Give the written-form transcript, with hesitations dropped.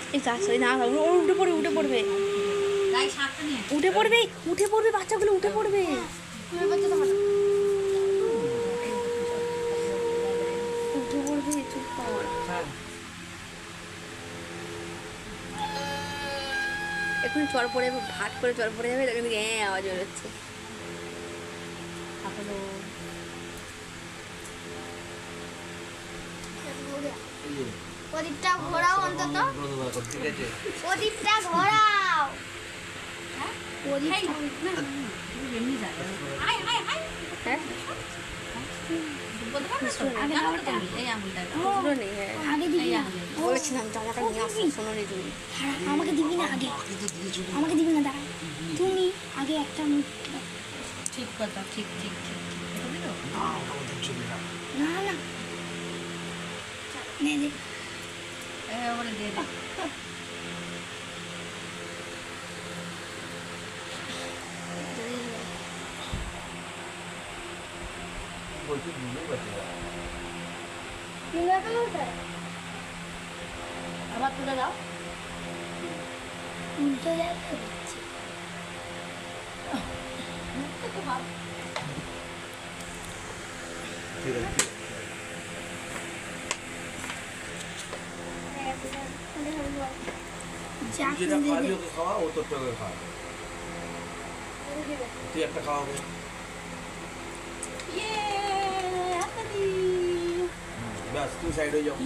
এই গাছ না উঠে পড়বে উঠে পড়বে উঠে পড়বে উঠে পড়বে বাচ্চাগুলো উঠে পড়বে উঠে পড়বে চুপ কর এখন চড় পড়ে ভাট করে চড় পড়ে যাবে তখন হ্যাঁ আওয়াজ বেরোচ্ছে প্রদীপটা ঘোরাও অন্তত প্রদীপটা ঘোরাও বলেছিলাম জামাটা নিয়ে আসো শোনো নি তুমি আমাকে দিবি না আগে আমাকে দিবি না দাঁড়া তুমি আগে একটা ঠিক কথা ঠিক ঠিক ঠিক না না নে দে বলে দে দে আবার তুলে দাও উল্টো যেটা খাওয়াবি ওকে খাওয়া ও তোর তোকে খাওয়া তুই একটা খাওয়াবে ব্যাস তুই সাইড হয়ে যাও